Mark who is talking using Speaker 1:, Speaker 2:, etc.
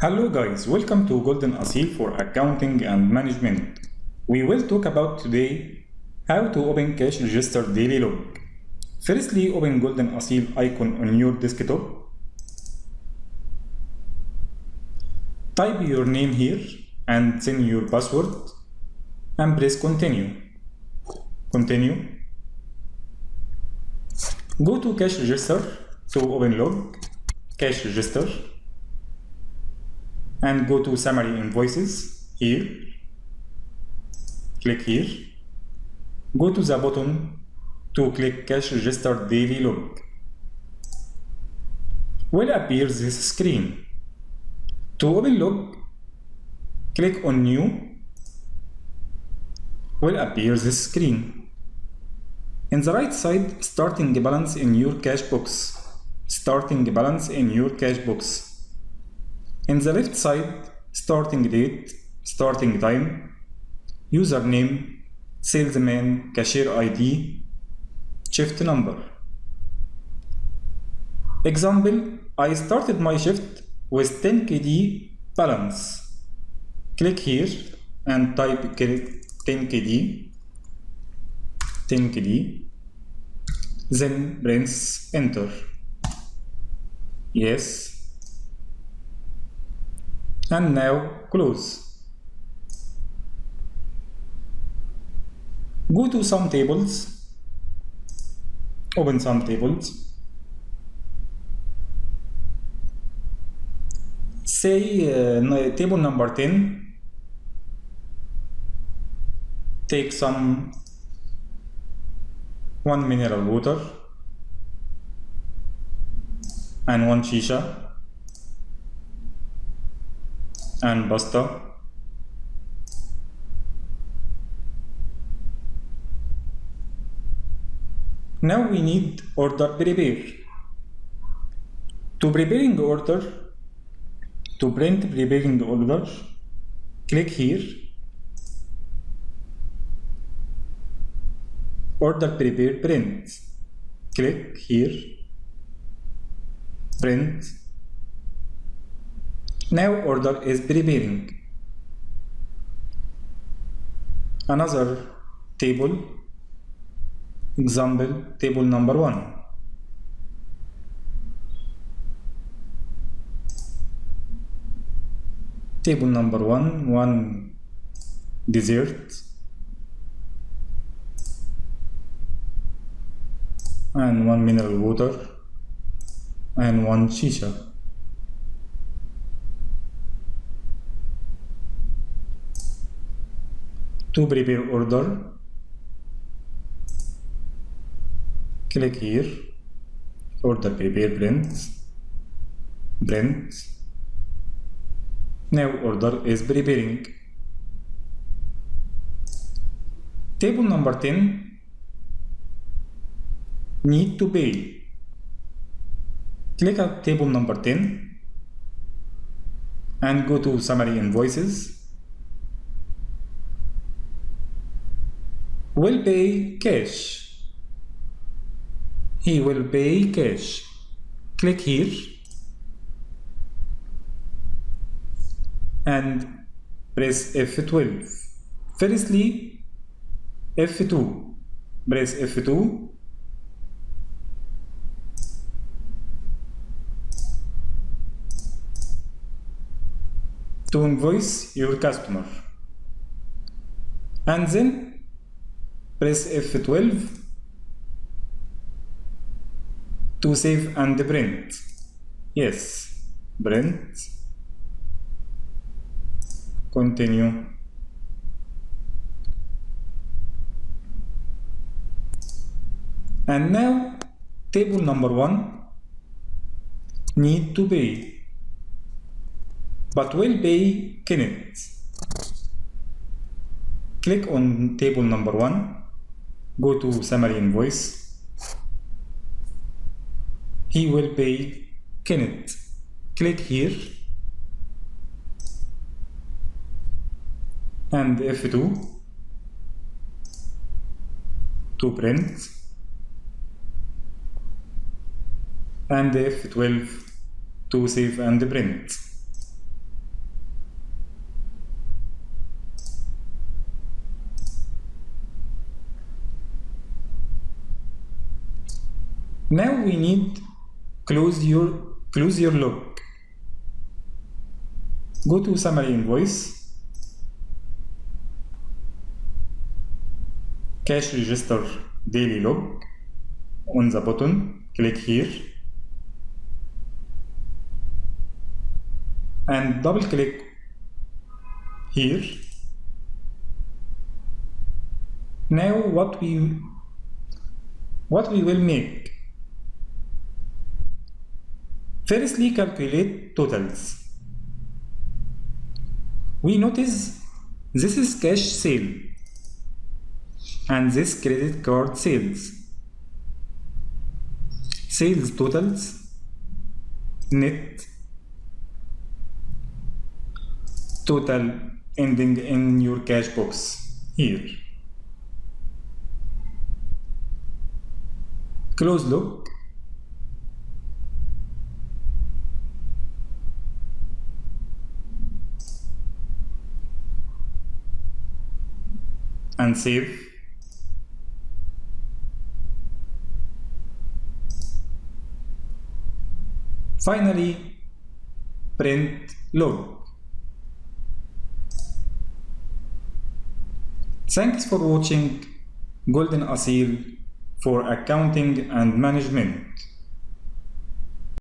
Speaker 1: Hello guys, welcome to Golden Asseal for Accounting and Management. We will talk about today how to open cash register daily log. Firstly, open Golden Asseal icon on your desktop. Type your name here and then your password and press continue. Continue. Go to cash register to open log, cash register, and go to summary invoices here. Click here. Go to the button to click cash register daily log. Will appear this screen. To open log, click on new. Will appear this screen. In the right side, starting balance in your cash box. Starting balance in your cash box. In the left side, starting date, starting time, username, salesman, cashier ID, shift number. Example, I started my shift with 10 KD balance. Click here and type 10 KD, then press enter. Yes. And now close. Go to some tables. Open some tables. Say table number 10. Take some 1 mineral water and 1 shisha and pasta. Now we need order prepare. To preparing order, to print preparing order, click here. Order prepare print. Click here. Print. Now order is preparing. Another table. Example, table number 1. Table number 1, 1 dessert and 1 mineral water and 1 shisha. To prepare order, click here, order prepare print. Now order is preparing. Table number 10 need to pay. Click at table number 10 and go to summary invoices. Will pay cash. He will pay cash. Click here and press F12. Firstly, F2. Press F2. To invoice your customer. And then press F12 to save and print. Yes, print. Continue. And now table number 1 need to pay, but will pay Kenneth. Click on table number 1. Go to summary invoice. He will pay Kenneth. Click here and F2 to print and F12 to save and print. Now we need close your log. Go to summary invoice, cash register daily log. On the button, click here and double click here. Now what we will make. Firstly, calculate totals. We notice this is cash sale and this credit card sales. Sales totals, net, total ending in your cash box here. Close log. And save. Finally, print log. Thanks for watching Golden Asseal for accounting and management.